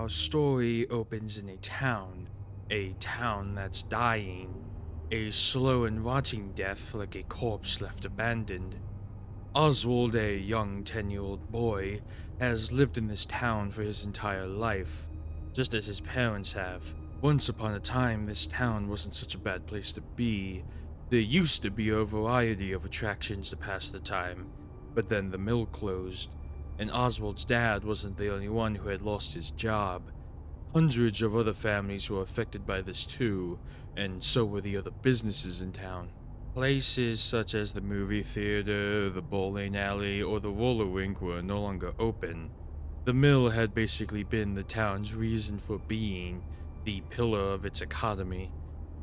Our story opens in a town that's dying, a slow and rotting death like a corpse left abandoned. Oswald, a young 10-year-old boy, has lived in this town for his entire life, just as his parents have. Once upon a time, this town wasn't such a bad place to be. There used to be a variety of attractions to pass the time, but then the mill closed, and Oswald's dad wasn't the only one who had lost his job. Hundreds of other families were affected by this too, and so were the other businesses in town. Places such as the movie theater, the bowling alley, or the roller rink were no longer open. The mill had basically been the town's reason for being, the pillar of its economy.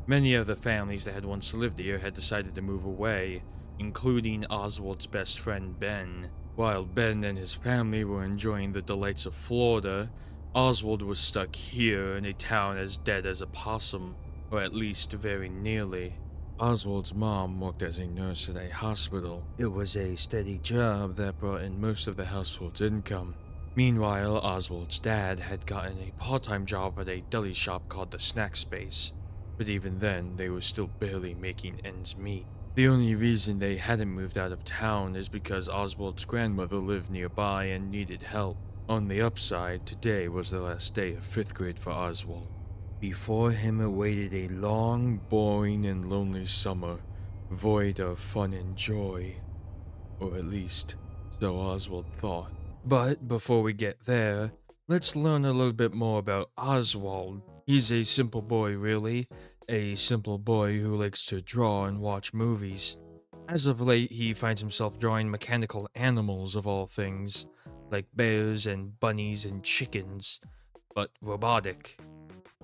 Many of the families that had once lived here had decided to move away, including Oswald's best friend Ben. While Ben and his family were enjoying the delights of Florida, Oswald was stuck here in a town as dead as a possum, or at least very nearly. Oswald's mom worked as a nurse at a hospital. It was a steady job that brought in most of the household's income. Meanwhile, Oswald's dad had gotten a part-time job at a deli shop called the Snack Space, but even then, they were still barely making ends meet. The only reason they hadn't moved out of town is because Oswald's grandmother lived nearby and needed help. On the upside, today was the last day of 5th grade for Oswald. Before him awaited a long, boring, and lonely summer, void of fun and joy. Or at least, so Oswald thought. But before we get there, let's learn a little bit more about Oswald. He's a simple boy, really. A simple boy who likes to draw and watch movies. As of late, he finds himself drawing mechanical animals of all things, like bears and bunnies and chickens, but robotic.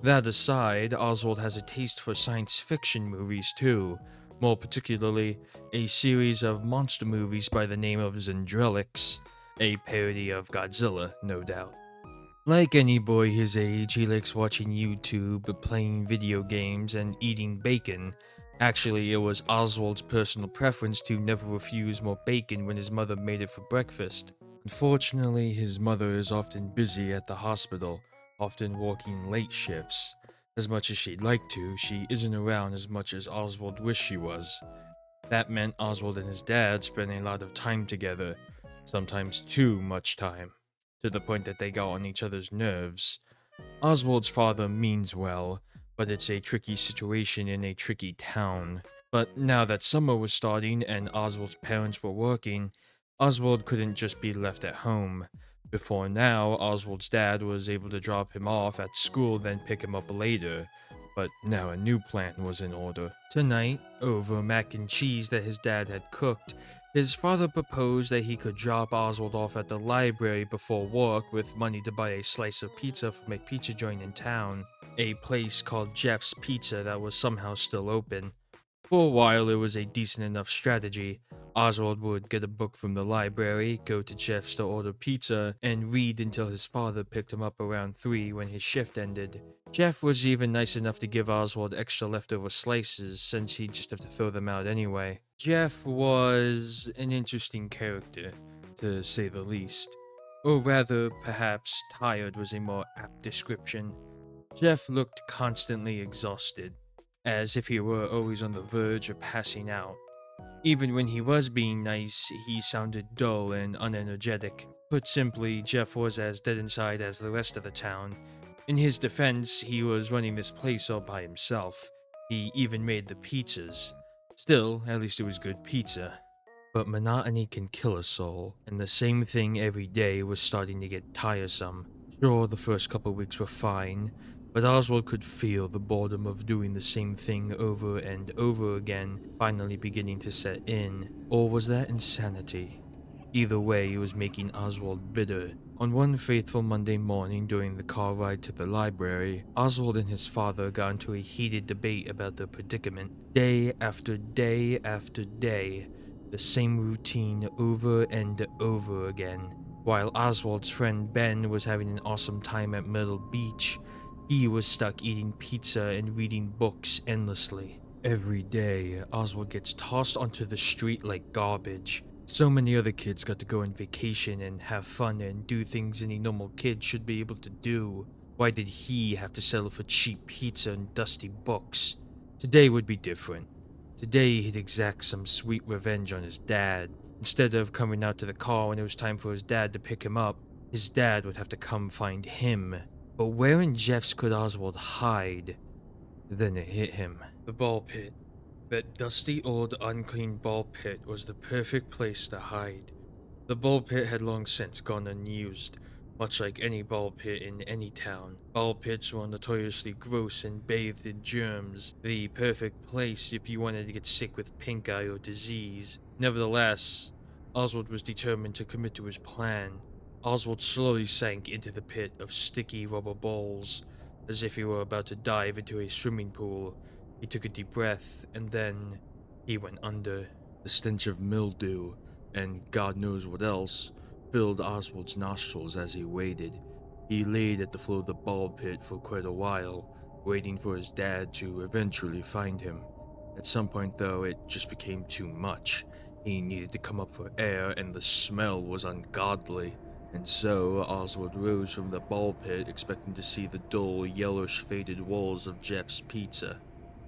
That aside, Oswald has a taste for science fiction movies too, more particularly a series of monster movies by the name of Zendrelix, a parody of Godzilla, no doubt. Like any boy his age, he likes watching YouTube, playing video games, and eating bacon. Actually, it was Oswald's personal preference to never refuse more bacon when his mother made it for breakfast. Unfortunately, his mother is often busy at the hospital, often working late shifts. As much as she'd like to, she isn't around as much as Oswald wished she was. That meant Oswald and his dad spent a lot of time together, sometimes too much time, to the point that they got on each other's nerves. Oswald's father means well, but it's a tricky situation in a tricky town. But now that summer was starting and Oswald's parents were working, Oswald couldn't just be left at home. Before now, Oswald's dad was able to drop him off at school then pick him up later, but now a new plan was in order. Tonight, over mac and cheese that his dad had cooked, his father proposed that he could drop Oswald off at the library before work with money to buy a slice of pizza from a pizza joint in town, a place called Jeff's Pizza that was somehow still open. For a while, it was a decent enough strategy. Oswald would get a book from the library, go to Jeff's to order pizza, and read until his father picked him up around 3 when his shift ended. Jeff was even nice enough to give Oswald extra leftover slices, since he'd just have to throw them out anyway. Jeff was an interesting character, to say the least. Or rather, perhaps tired was a more apt description. Jeff looked constantly exhausted, as if he were always on the verge of passing out. Even when he was being nice, he sounded dull and unenergetic. Put simply, Jeff was as dead inside as the rest of the town. In his defense, he was running this place all by himself. He even made the pizzas. Still, at least it was good pizza. But monotony can kill a soul, and the same thing every day was starting to get tiresome. Sure, the first couple weeks were fine, but Oswald could feel the boredom of doing the same thing over and over again finally beginning to set in. Or was that insanity? Either way, it was making Oswald bitter. On one faithful Monday morning during the car ride to the library, Oswald and his father got into a heated debate about the predicament. Day after day after day, the same routine over and over again. While Oswald's friend Ben was having an awesome time at Myrtle Beach, he was stuck eating pizza and reading books endlessly. Every day, Oswald gets tossed onto the street like garbage. So many other kids got to go on vacation and have fun and do things any normal kid should be able to do. Why did he have to settle for cheap pizza and dusty books? Today would be different. Today he'd exact some sweet revenge on his dad. Instead of coming out to the car when it was time for his dad to pick him up, his dad would have to come find him. But where in Jeff's could Oswald hide? Then it hit him. The ball pit. That dusty old unclean ball pit was the perfect place to hide. The ball pit had long since gone unused. Much like any ball pit in any town, ball pits were notoriously gross and bathed in germs, the perfect place if you wanted to get sick with pink eye or disease. Nevertheless, Oswald was determined to commit to his plan. Oswald slowly sank into the pit of sticky rubber balls, as if he were about to dive into a swimming pool. He took a deep breath, and then he went under. The stench of mildew, and God knows what else, filled Oswald's nostrils as he waited. He laid at the floor of the ball pit for quite a while, waiting for his dad to eventually find him. At some point, though, it just became too much. He needed to come up for air, and the smell was ungodly. And so, Oswald rose from the ball pit, expecting to see the dull, yellowish faded walls of Jeff's Pizza.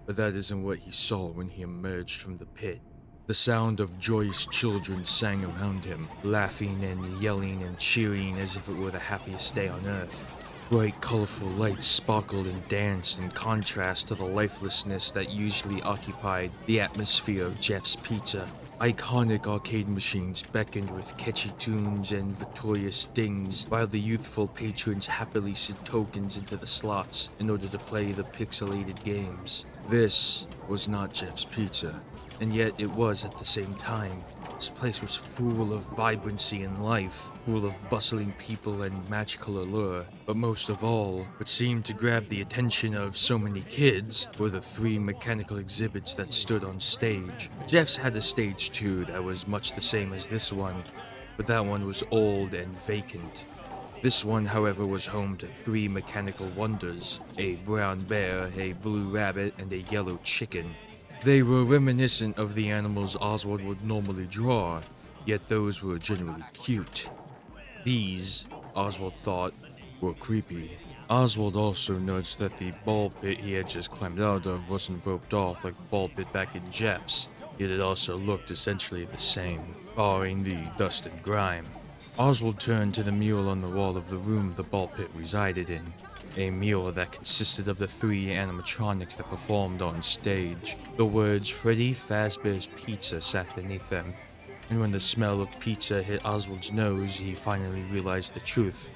But that isn't what he saw when he emerged from the pit. The sound of joyous children sang around him, laughing and yelling and cheering as if it were the happiest day on earth. Bright, colorful lights sparkled and danced in contrast to the lifelessness that usually occupied the atmosphere of Jeff's Pizza. Iconic arcade machines beckoned with catchy tunes and victorious dings, while the youthful patrons happily slid tokens into the slots in order to play the pixelated games. This was not Jeff's Pizza, and yet it was at the same time. This place was full of vibrancy and life, full of bustling people and magical allure. But most of all, what seemed to grab the attention of so many kids were the 3 mechanical exhibits that stood on stage. Jeff's had a stage too that was much the same as this one, but that one was old and vacant. This one, however, was home to 3 mechanical wonders: a brown bear, a blue rabbit, and a yellow chicken. They were reminiscent of the animals Oswald would normally draw, yet those were generally cute. These, Oswald thought, were creepy. Oswald also noticed that the ball pit he had just climbed out of wasn't roped off like the ball pit back in Jeff's, yet it also looked essentially the same, barring the dust and grime. Oswald turned to the mural on the wall of the room the ball pit resided in. A mural that consisted of the 3 animatronics that performed on stage. The words Freddy Fazbear's Pizza sat beneath them, and when the smell of pizza hit Oswald's nose, he finally realized the truth.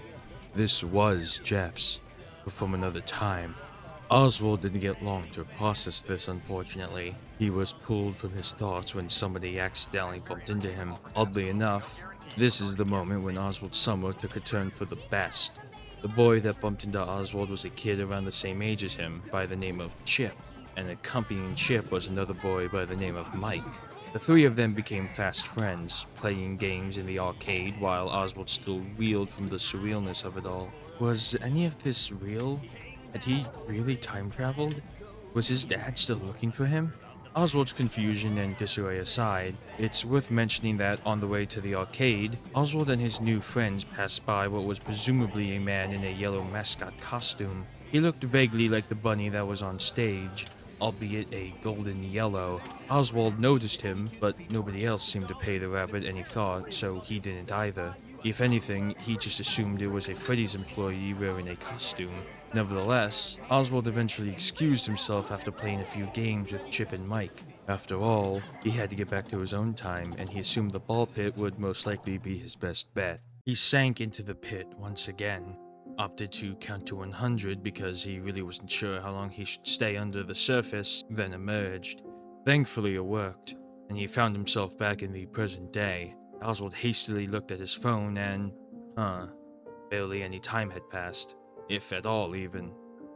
This was Jeff's, but from another time. Oswald didn't get long to process this, unfortunately. He was pulled from his thoughts when somebody accidentally bumped into him. Oddly enough, this is the moment when Oswald's summer took a turn for the best. The boy that bumped into Oswald was a kid around the same age as him, by the name of Chip, and accompanying Chip was another boy by the name of Mike. The 3 of them became fast friends, playing games in the arcade while Oswald still reeled from the surrealness of it all. Was any of this real? Had he really time traveled? Was his dad still looking for him? Oswald's confusion and disarray aside, it's worth mentioning that on the way to the arcade, Oswald and his new friends passed by what was presumably a man in a yellow mascot costume. He looked vaguely like the bunny that was on stage, albeit a golden yellow. Oswald noticed him, but nobody else seemed to pay the rabbit any thought, so he didn't either. If anything, he just assumed it was a Freddy's employee wearing a costume. Nevertheless, Oswald eventually excused himself after playing a few games with Chip and Mike. After all, he had to get back to his own time, and he assumed the ball pit would most likely be his best bet. He sank into the pit once again, opted to count to 100 because he really wasn't sure how long he should stay under the surface, then emerged. Thankfully it worked, and he found himself back in the present day. Oswald hastily looked at his phone and, barely any time had passed. If at all, even.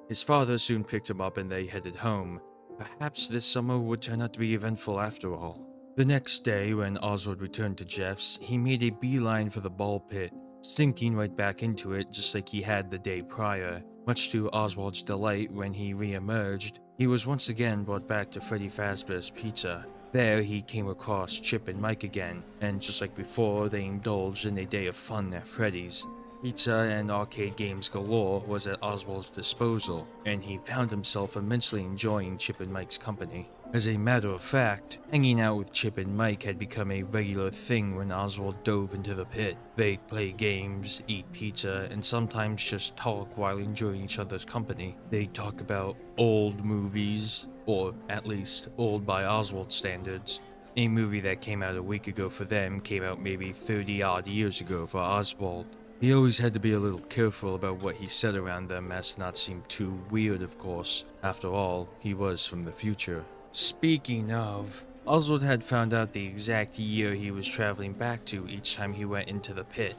His father soon picked him up and they headed home. Perhaps this summer would turn out to be eventful after all. The next day, when Oswald returned to Jeff's, he made a beeline for the ball pit, sinking right back into it just like he had the day prior. Much to Oswald's delight when he re-emerged, he was once again brought back to Freddy Fazbear's Pizza. There, he came across Chip and Mike again, and just like before, they indulged in a day of fun at Freddy's. Pizza and arcade games galore was at Oswald's disposal, and he found himself immensely enjoying Chip and Mike's company. As a matter of fact, hanging out with Chip and Mike had become a regular thing when Oswald dove into the pit. They'd play games, eat pizza, and sometimes just talk while enjoying each other's company. They'd talk about old movies, or at least old by Oswald standards. A movie that came out a week ago for them came out maybe 30 odd years ago for Oswald. He always had to be a little careful about what he said around them as to not seem too weird, of course. After all, he was from the future. Speaking of, Oswald had found out the exact year he was traveling back to each time he went into the pit,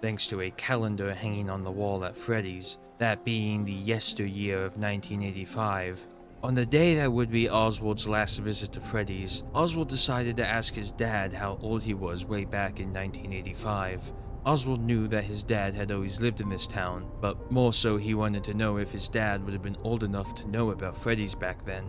thanks to a calendar hanging on the wall at Freddy's, that being the yesteryear of 1985. On the day that would be Oswald's last visit to Freddy's, Oswald decided to ask his dad how old he was way back in 1985. Oswald knew that his dad had always lived in this town, but more so he wanted to know if his dad would have been old enough to know about Freddy's back then.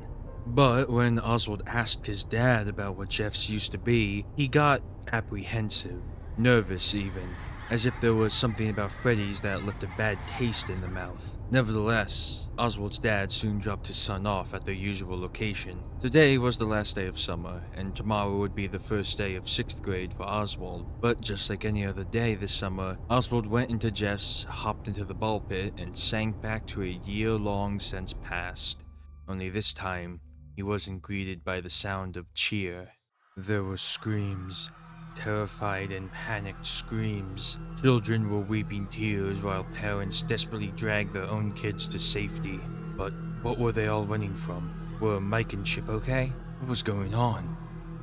But when Oswald asked his dad about what Jeff's used to be, he got apprehensive, nervous even, as if there was something about Freddy's that left a bad taste in the mouth. Nevertheless, Oswald's dad soon dropped his son off at their usual location. Today was the last day of summer, and tomorrow would be the first day of 6th grade for Oswald. But just like any other day this summer, Oswald went into Jeff's, hopped into the ball pit, and sank back to a year long since past. Only this time, he wasn't greeted by the sound of cheer. There were screams. Terrified and panicked screams. Children were weeping tears while parents desperately dragged their own kids to safety. But what were they all running from? Were Mike and Chip okay? What was going on?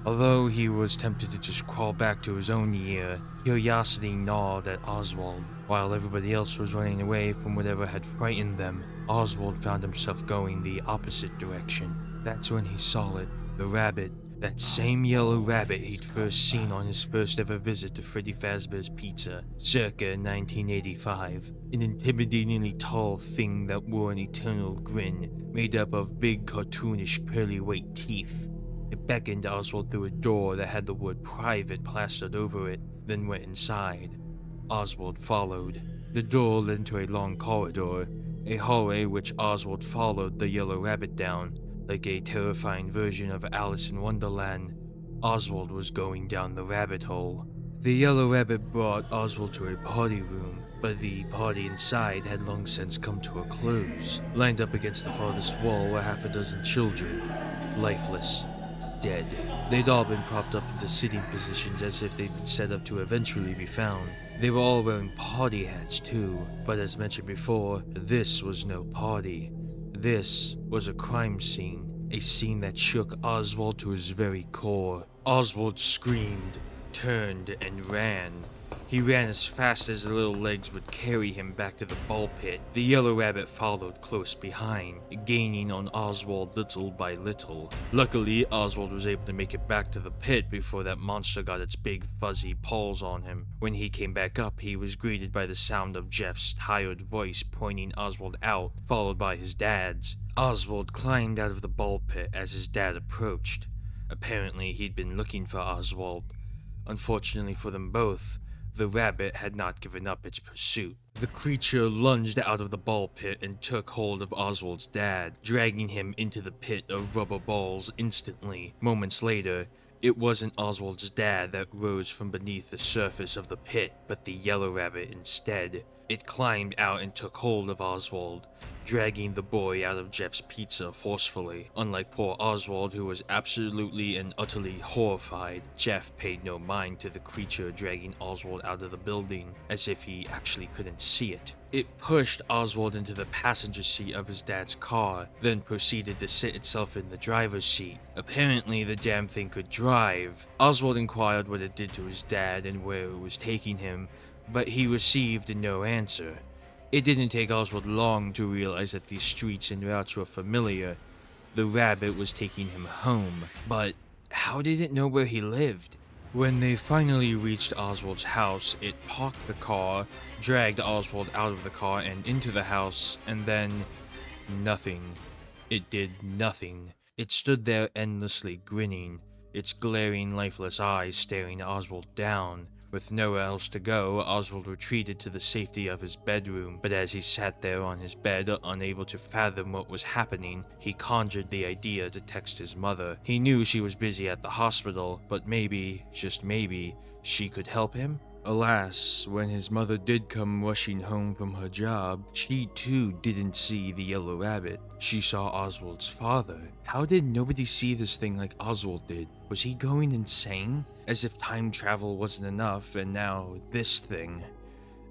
Although he was tempted to just crawl back to his own year, curiosity gnawed at Oswald. While everybody else was running away from whatever had frightened them, Oswald found himself going the opposite direction. That's when he saw it, the rabbit. That same yellow rabbit he'd first seen on his first ever visit to Freddy Fazbear's Pizza, circa 1985. An intimidatingly tall thing that wore an eternal grin, made up of big cartoonish pearly white teeth. It beckoned Oswald through a door that had the word private plastered over it, then went inside. Oswald followed. The door led into a long corridor, a hallway which Oswald followed the yellow rabbit down. Like a terrifying version of Alice in Wonderland, Oswald was going down the rabbit hole. The yellow rabbit brought Oswald to a party room, but the party inside had long since come to a close. Lined up against the farthest wall were half a dozen children, lifeless, dead. They'd all been propped up into sitting positions as if they'd been set up to eventually be found. They were all wearing party hats too, but as mentioned before, this was no party. This was a crime scene, a scene that shook Oswald to his very core. Oswald screamed, turned, and ran. He ran as fast as the little legs would carry him back to the ball pit. The yellow rabbit followed close behind, gaining on Oswald little by little. Luckily, Oswald was able to make it back to the pit before that monster got its big fuzzy paws on him. When he came back up, he was greeted by the sound of Jeff's tired voice pointing Oswald out, followed by his dad's. Oswald climbed out of the ball pit as his dad approached. Apparently, he'd been looking for Oswald. Unfortunately for them both, the rabbit had not given up its pursuit. The creature lunged out of the ball pit and took hold of Oswald's dad, dragging him into the pit of rubber balls instantly. Moments later, it wasn't Oswald's dad that rose from beneath the surface of the pit, but the yellow rabbit instead. It climbed out and took hold of Oswald, dragging the boy out of Jeff's pizza forcefully. Unlike poor Oswald, who was absolutely and utterly horrified, Jeff paid no mind to the creature dragging Oswald out of the building, as if he actually couldn't see it. It pushed Oswald into the passenger seat of his dad's car, then proceeded to sit itself in the driver's seat. Apparently, the damn thing could drive. Oswald inquired what it did to his dad and where it was taking him, but he received no answer. It didn't take Oswald long to realize that these streets and routes were familiar. The rabbit was taking him home, but how did it know where he lived? When they finally reached Oswald's house, it parked the car, dragged Oswald out of the car and into the house, and then nothing. It did nothing. It stood there endlessly grinning, its glaring, lifeless eyes staring Oswald down. With nowhere else to go, Oswald retreated to the safety of his bedroom, but as he sat there on his bed, unable to fathom what was happening, he conjured the idea to text his mother. He knew she was busy at the hospital, but maybe, just maybe, she could help him? Alas, when his mother did come rushing home from her job, she too didn't see the yellow rabbit. She saw Oswald's father. How did nobody see this thing like Oswald did? Was he going insane? As if time travel wasn't enough, and now this thing.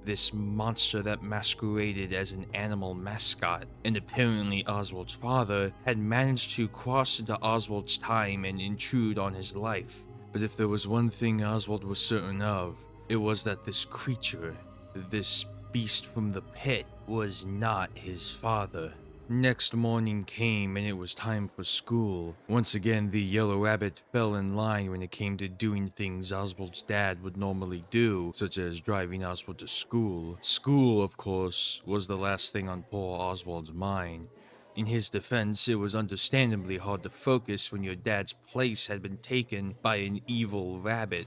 This monster that masqueraded as an animal mascot, and apparently Oswald's father, had managed to cross into Oswald's time and intrude on his life. But if there was one thing Oswald was certain of, it was that this creature, this beast from the pit, was not his father. Next morning came and it was time for school. Once again, the yellow rabbit fell in line when it came to doing things Oswald's dad would normally do, such as driving Oswald to school. School, of course, was the last thing on poor Oswald's mind. In his defense, it was understandably hard to focus when your dad's place had been taken by an evil rabbit.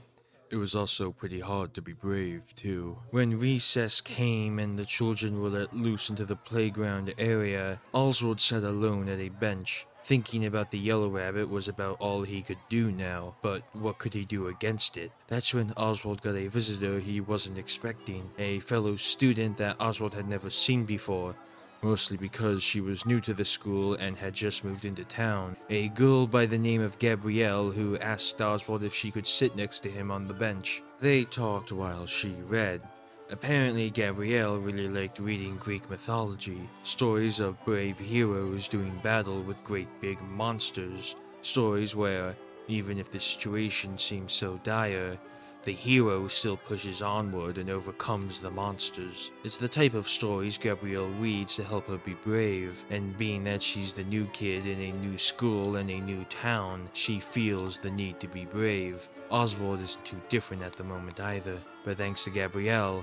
It was also pretty hard to be brave, too. When recess came and the children were let loose into the playground area, Oswald sat alone at a bench. Thinking about the yellow rabbit was about all he could do now, but what could he do against it? That's when Oswald got a visitor he wasn't expecting, a fellow student that Oswald had never seen before. Mostly because she was new to the school and had just moved into town. A girl by the name of Gabrielle who asked Oswald if she could sit next to him on the bench. They talked while she read. Apparently Gabrielle really liked reading Greek mythology, stories of brave heroes doing battle with great big monsters, stories where, even if the situation seems so dire, the hero still pushes onward and overcomes the monsters. It's the type of stories Gabrielle reads to help her be brave, and being that she's the new kid in a new school and a new town, she feels the need to be brave. Oswald isn't too different at the moment either, but thanks to Gabrielle,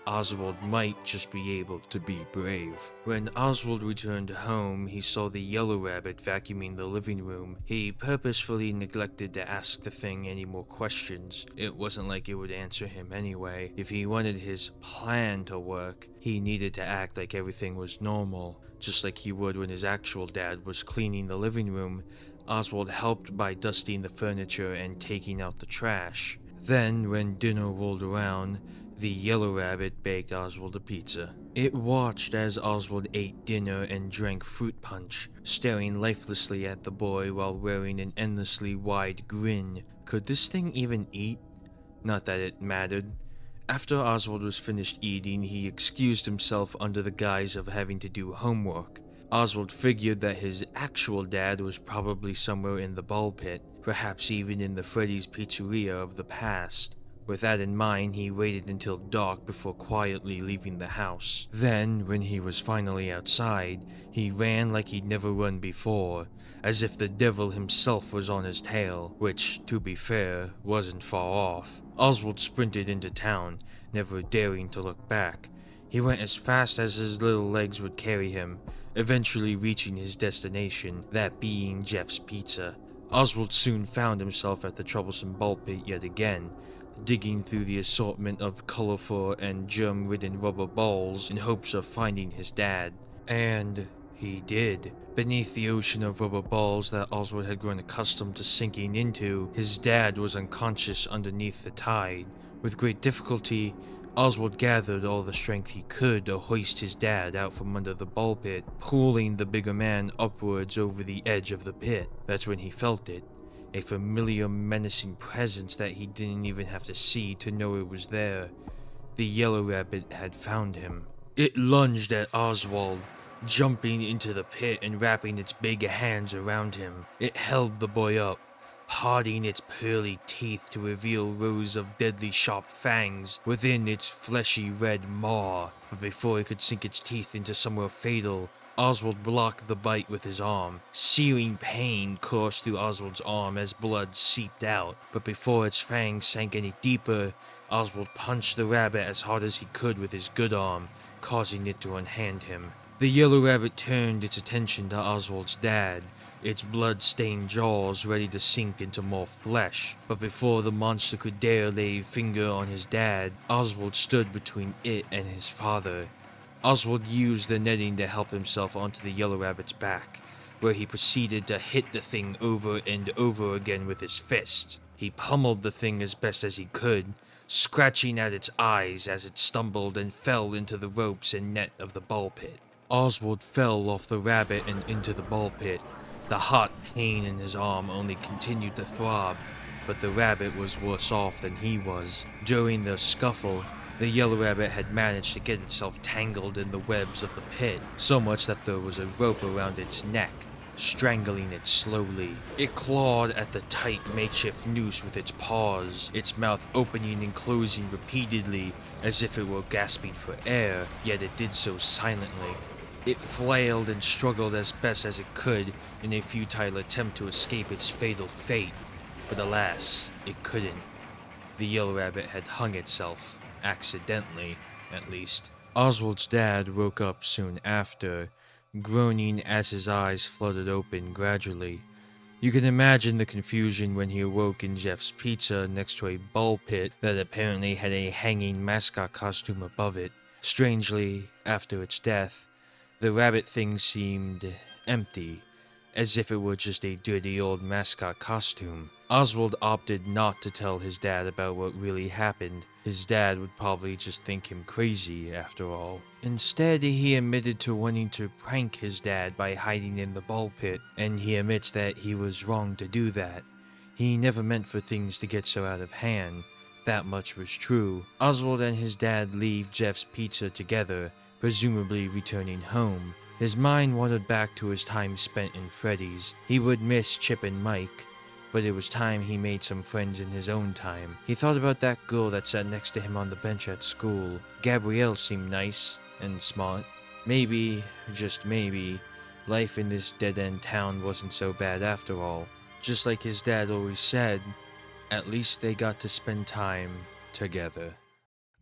Oswald might just be able to be brave. When Oswald returned home, he saw the yellow rabbit vacuuming the living room. He purposefully neglected to ask the thing any more questions. It wasn't like it would answer him anyway. If he wanted his plan to work, he needed to act like everything was normal, just like he would when his actual dad was cleaning the living room. Oswald helped by dusting the furniture and taking out the trash. Then, when dinner rolled around, the yellow rabbit baked Oswald a pizza. It watched as Oswald ate dinner and drank fruit punch, staring lifelessly at the boy while wearing an endlessly wide grin. Could this thing even eat? Not that it mattered. After Oswald was finished eating, he excused himself under the guise of having to do homework. Oswald figured that his actual dad was probably somewhere in the ball pit, perhaps even in the Freddy's Pizzeria of the past. With that in mind, he waited until dark before quietly leaving the house. Then, when he was finally outside, he ran like he'd never run before, as if the devil himself was on his tail, which, to be fair, wasn't far off. Oswald sprinted into town, never daring to look back. He went as fast as his little legs would carry him, eventually reaching his destination, that being Jeff's Pizza. Oswald soon found himself at the troublesome ball pit yet again, digging through the assortment of colorful and germ-ridden rubber balls in hopes of finding his dad. And he did. Beneath the ocean of rubber balls that Oswald had grown accustomed to sinking into, his dad was unconscious underneath the tide. With great difficulty, Oswald gathered all the strength he could to hoist his dad out from under the ball pit, pulling the bigger man upwards over the edge of the pit. That's when he felt it. A familiar, menacing presence that he didn't even have to see to know it was there. The yellow rabbit had found him. It lunged at Oswald, jumping into the pit and wrapping its big hands around him. It held the boy up, parting its pearly teeth to reveal rows of deadly sharp fangs within its fleshy red maw. But before it could sink its teeth into somewhere fatal, Oswald blocked the bite with his arm. Searing pain coursed through Oswald's arm as blood seeped out, but before its fangs sank any deeper, Oswald punched the rabbit as hard as he could with his good arm, causing it to unhand him. The yellow rabbit turned its attention to Oswald's dad, its blood-stained jaws ready to sink into more flesh. But before the monster could dare lay a finger on his dad, Oswald stood between it and his father. Oswald used the netting to help himself onto the yellow rabbit's back, where he proceeded to hit the thing over and over again with his fist. He pummeled the thing as best as he could, scratching at its eyes as it stumbled and fell into the ropes and net of the ball pit. Oswald fell off the rabbit and into the ball pit. The hot pain in his arm only continued to throb, but the rabbit was worse off than he was. During the scuffle, the yellow rabbit had managed to get itself tangled in the webs of the pit, so much that there was a rope around its neck, strangling it slowly. It clawed at the tight makeshift noose with its paws, its mouth opening and closing repeatedly as if it were gasping for air, yet it did so silently. It flailed and struggled as best as it could in a futile attempt to escape its fatal fate, but alas, it couldn't. The yellow rabbit had hung itself, accidentally, at least. Oswald's dad woke up soon after, groaning as his eyes fluttered open gradually. You can imagine the confusion when he awoke in Jeff's Pizza next to a ball pit that apparently had a hanging mascot costume above it. Strangely, after its death, the rabbit thing seemed empty, as if it were just a dirty old mascot costume. Oswald opted not to tell his dad about what really happened. His dad would probably just think him crazy, after all. Instead, he admitted to wanting to prank his dad by hiding in the ball pit, and he admits that he was wrong to do that. He never meant for things to get so out of hand. That much was true. Oswald and his dad leave Jeff's Pizza together, presumably returning home. His mind wandered back to his time spent in Freddy's. He would miss Chip and Mike, but it was time he made some friends in his own time. He thought about that girl that sat next to him on the bench at school. Gabrielle seemed nice and smart. Maybe, just maybe, life in this dead-end town wasn't so bad after all. Just like his dad always said, at least they got to spend time together.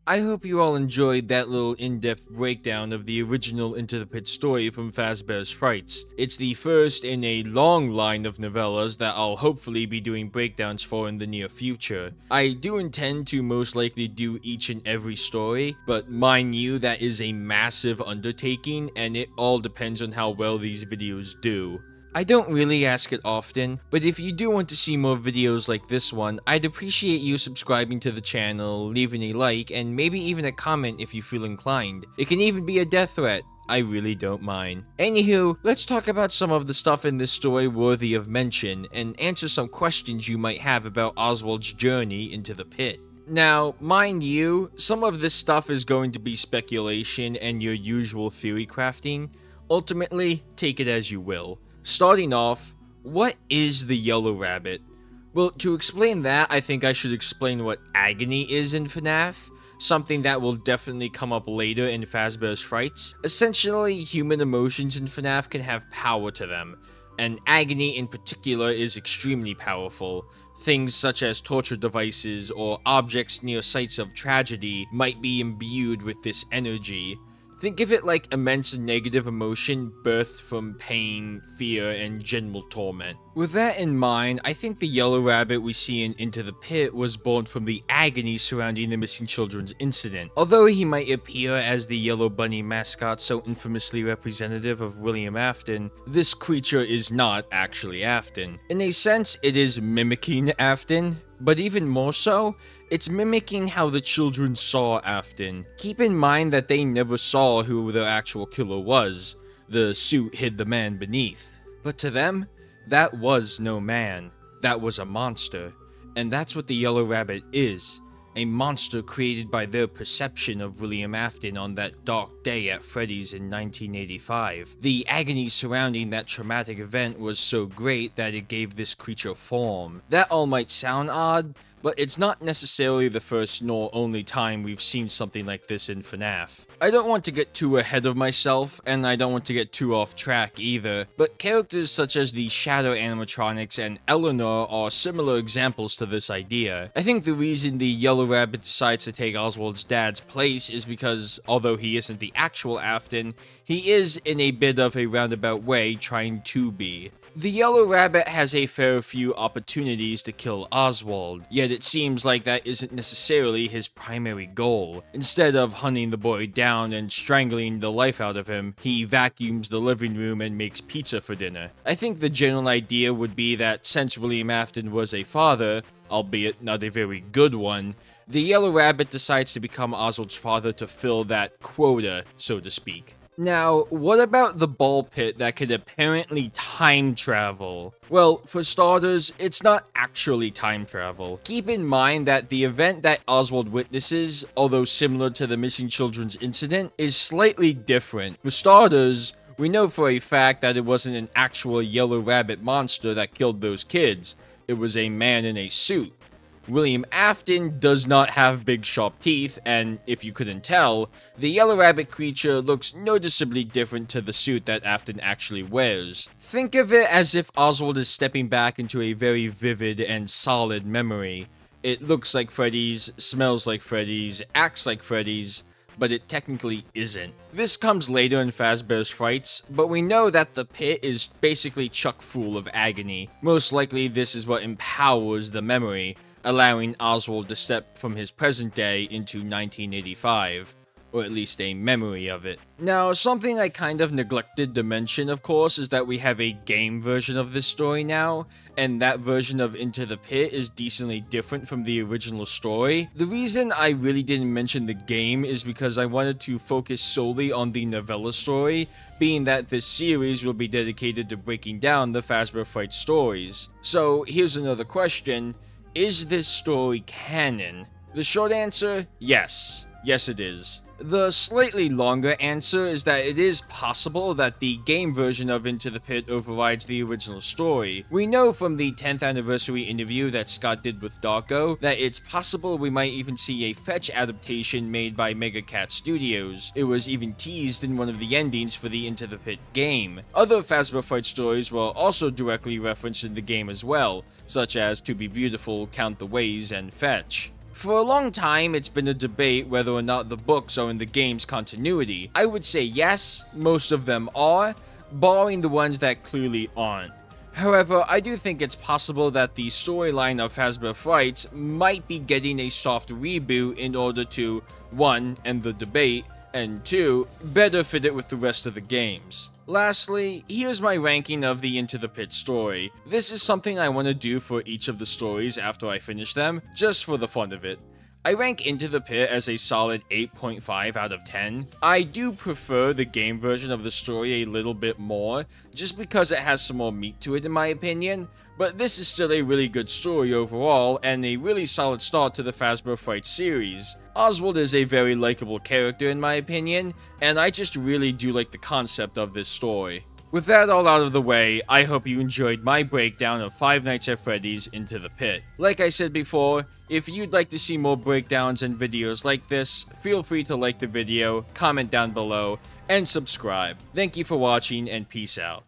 I hope you all enjoyed that little in-depth breakdown of the original Into the Pit story from Fazbear's Frights. It's the first in a long line of novellas that I'll hopefully be doing breakdowns for in the near future. I do intend to most likely do each and every story, but mind you, that is a massive undertaking, and it all depends on how well these videos do. I don't really ask it often, but if you do want to see more videos like this one, I'd appreciate you subscribing to the channel, leaving a like, and maybe even a comment if you feel inclined. It can even be a death threat. I really don't mind. Anywho, let's talk about some of the stuff in this story worthy of mention, and answer some questions you might have about Oswald's journey into the pit. Now, mind you, some of this stuff is going to be speculation and your usual theory crafting. Ultimately, take it as you will. Starting off, what is the yellow rabbit? Well, to explain that, I think I should explain what agony is in FNaF, something that will definitely come up later in Fazbear's Frights. Essentially, human emotions in FNaF can have power to them, and agony in particular is extremely powerful. Things such as torture devices or objects near sites of tragedy might be imbued with this energy. Think of it like immense negative emotion birthed from pain, fear, and general torment. With that in mind, I think the yellow rabbit we see in Into the Pit was born from the agony surrounding the missing children's incident. Although he might appear as the yellow bunny mascot so infamously representative of William Afton, this creature is not actually Afton. In a sense, it is mimicking Afton, but even more so, it's mimicking how the children saw Afton. Keep in mind that they never saw who their actual killer was. The suit hid the man beneath. But to them, that was no man. That was a monster. And that's what the yellow rabbit is. A monster created by their perception of William Afton on that dark day at Freddy's in 1985. The agony surrounding that traumatic event was so great that it gave this creature form. That all might sound odd, but it's not necessarily the first nor only time we've seen something like this in FNaF. I don't want to get too ahead of myself, and I don't want to get too off track either, but characters such as the Shadow animatronics and Eleanor are similar examples to this idea. I think the reason the Yellow Rabbit decides to take Oswald's dad's place is because, although he isn't the actual Afton, he is in a bit of a roundabout way trying to be. The Yellow Rabbit has a fair few opportunities to kill Oswald, yet it seems like that isn't necessarily his primary goal. Instead of hunting the boy down and strangling the life out of him, he vacuums the living room and makes pizza for dinner. I think the general idea would be that since William Afton was a father, albeit not a very good one, the Yellow Rabbit decides to become Oswald's father to fill that quota, so to speak. Now, what about the ball pit that could apparently time travel? Well, for starters, it's not actually time travel. Keep in mind that the event that Oswald witnesses, although similar to the missing children's incident, is slightly different. For starters, we know for a fact that it wasn't an actual Yellow Rabbit monster that killed those kids. It was a man in a suit. William Afton does not have big sharp teeth, and if you couldn't tell, the Yellow Rabbit creature looks noticeably different to the suit that Afton actually wears. Think of it as if Oswald is stepping back into a very vivid and solid memory. It looks like Freddy's, smells like Freddy's, acts like Freddy's, but it technically isn't. This comes later in Fazbear's Frights, but we know that the pit is basically chock full of agony. Most likely this is what empowers the memory, allowing Oswald to step from his present day into 1985, or at least a memory of it. Now, something I kind of neglected to mention, of course, is that we have a game version of this story now, and that version of Into the Pit is decently different from the original story. The reason I really didn't mention the game is because I wanted to focus solely on the novella story, being that this series will be dedicated to breaking down the Fazbear Frights stories. So, here's another question. Is this story canon? The short answer, yes. Yes, it is. The slightly longer answer is that it is possible that the game version of Into the Pit overrides the original story. We know from the 10th anniversary interview that Scott did with Darko that it's possible we might even see a Fetch adaptation made by Mega Cat Studios. It was even teased in one of the endings for the Into the Pit game. Other Fazbear Fright stories were also directly referenced in the game as well, such as To Be Beautiful, Count the Ways, and Fetch. For a long time, it's been a debate whether or not the books are in the game's continuity. I would say yes, most of them are, barring the ones that clearly aren't. However, I do think it's possible that the storyline of Fazbear Frights might be getting a soft reboot in order to, 1, end the debate, and 2, better fit it with the rest of the games. Lastly, here's my ranking of the Into the Pit story. This is something I want to do for each of the stories after I finish them, just for the fun of it. I rank Into the Pit as a solid 8.5 out of 10. I do prefer the game version of the story a little bit more, just because it has some more meat to it in my opinion, but this is still a really good story overall, and a really solid start to the Fazbear Frights series. Oswald is a very likable character in my opinion, and I just really do like the concept of this story. With that all out of the way, I hope you enjoyed my breakdown of Five Nights at Freddy's Into the Pit. Like I said before, if you'd like to see more breakdowns and videos like this, feel free to like the video, comment down below, and subscribe. Thank you for watching, and peace out.